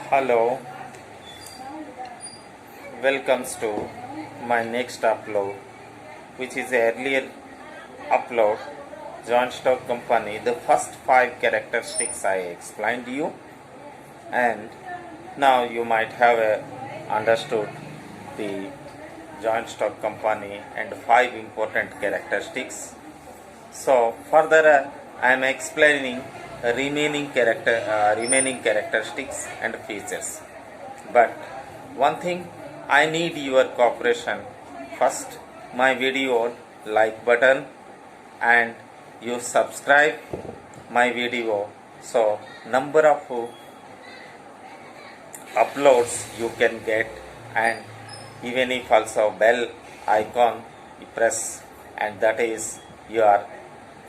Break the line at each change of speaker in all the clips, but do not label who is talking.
Hello, welcomes to my next upload, which is earlier upload. Joint stock company. The first five characteristics I explained to you, and now you might have understood the joint stock company and five important characteristics. So further, I am explaining remaining characteristics and features. But one thing, I need your cooperation. First, my video like button and you subscribe my video. So number of uploads you can get, and even if also bell icon you press, and that is your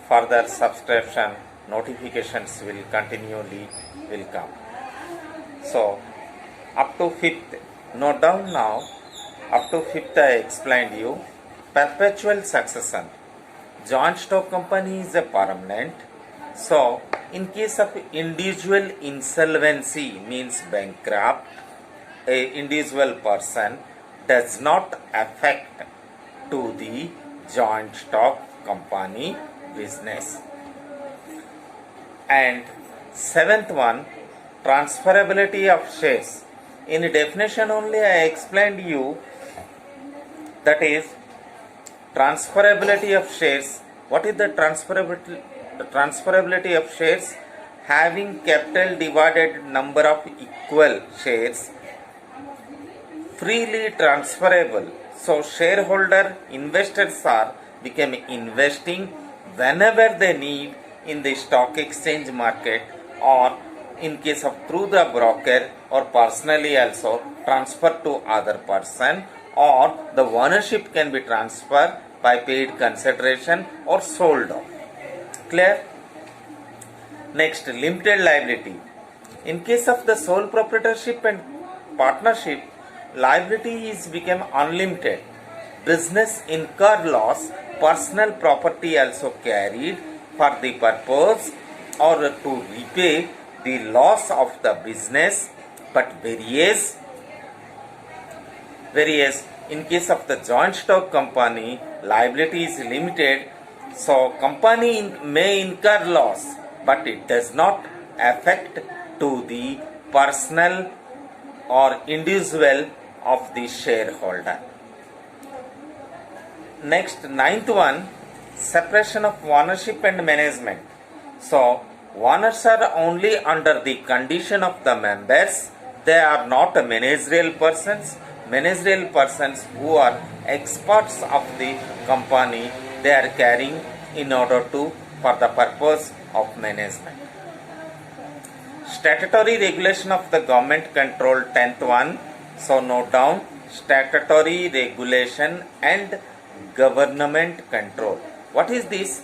further subscription notifications will continually will come. So up to fifth, note down now. Up to fifth I explained you. Perpetual succession. Joint stock company is a permanent. So in case of individual insolvency means bankrupt, a individual person does not affect to the joint stock company business. And seventh one, transferability of shares. In definition only I explained you, that is transferability of shares. What is the transferability? The transferability of shares, having capital divided number of equal shares, freely transferable. So shareholder investors are become investing whenever they need in the stock exchange market, or in case of through the broker, or personally also transfer to other person, or the ownership can be transferred by paid consideration or sold off. Clear? Next, limited liability. In case of the sole proprietorship and partnership, liability is become unlimited. Business incur loss, personal property also carried for the purpose or to repay the loss of the business, but various in case of the joint stock company, liability is limited. So company may incur loss, but it does not affect to the personal or individual of the shareholder. Next, ninth one, separation of ownership and management. So owners are only under the condition of the members. They are not managerial persons. Managerial persons who are experts of the company, they are carrying in order to for the purpose of management. Statutory regulation of the government control, 10th one. So note down, statutory regulation and government control. What is this?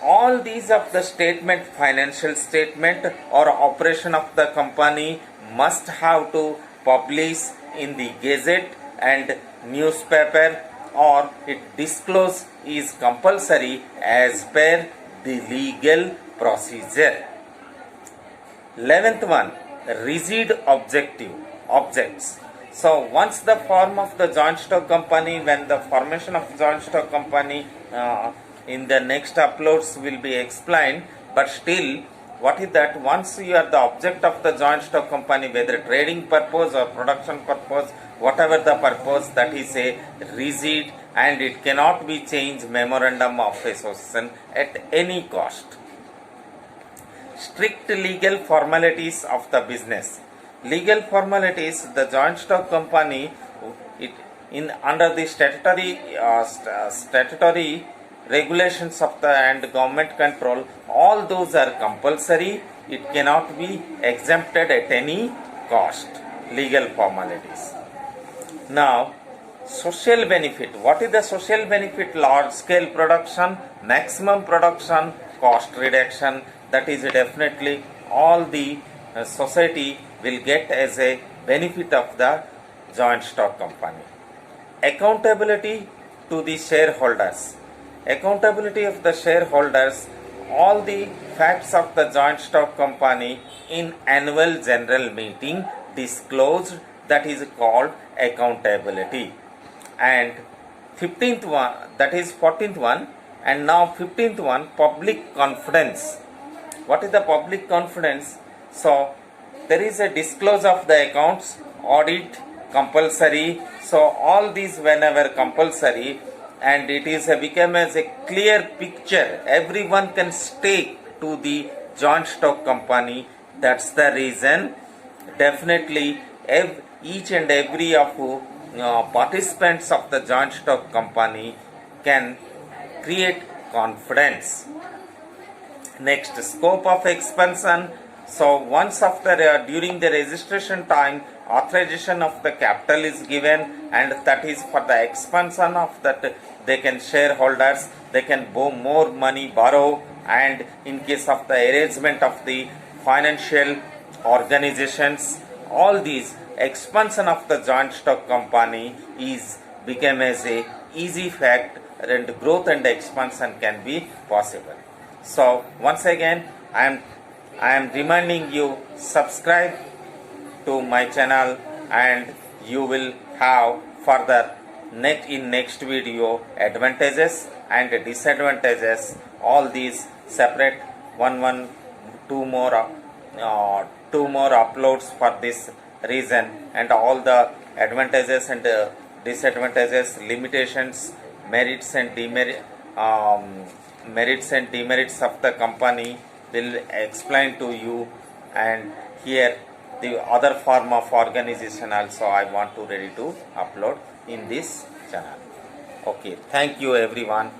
All these of the statement, financial statement or operation of the company must have to publish in the gazette and newspaper, or it disclose is compulsory as per the legal procedure. 11th one, rigid objects. So once the form of the joint stock company, when the formation of joint stock company in the next uploads will be explained, but still what is that, once you are the object of the joint stock company, whether trading purpose or production purpose, whatever the purpose, that is a rigid and it cannot be changed memorandum of association at any cost. Strict legal formalities of the business. Legal formalities, the joint stock company, it in under the statutory regulations of the and government control, all those are compulsory. It cannot be exempted at any cost. Legal formalities. Now, social benefit. What is the social benefit? Large scale production, maximum production, cost reduction. That is definitely all the society will get as a benefit of the joint stock company. Accountability to the shareholders. Accountability of the shareholders, all the facts of the joint stock company in annual general meeting disclosed, that is called accountability. And 15th one, that is 14th one, and now 15th one, public confidence. What is the public confidence? So there is a disclose of the accounts, audit compulsory. So all these whenever compulsory, and it is become as a clear picture, everyone can stake to the joint stock company. That's the reason definitely each and every of participants of the joint stock company can create confidence. Next, scope of expansion. So once after during the registration time, authorization of the capital is given, and that is for the expansion of that. They can shareholders, they can more money borrow, and in case of the arrangement of the financial organizations, all these expansion of the joint stock company is become as a easy fact, and growth and expansion can be possible. So once again, I am reminding you, subscribe to my channel, and you will have further next video advantages and disadvantages, all these separate two more uploads for this reason, and all the advantages and disadvantages, limitations, merits and demerits of the company will explain to you. And here the other form of organization also I want to ready to upload in this channel. Okay, thank you everyone.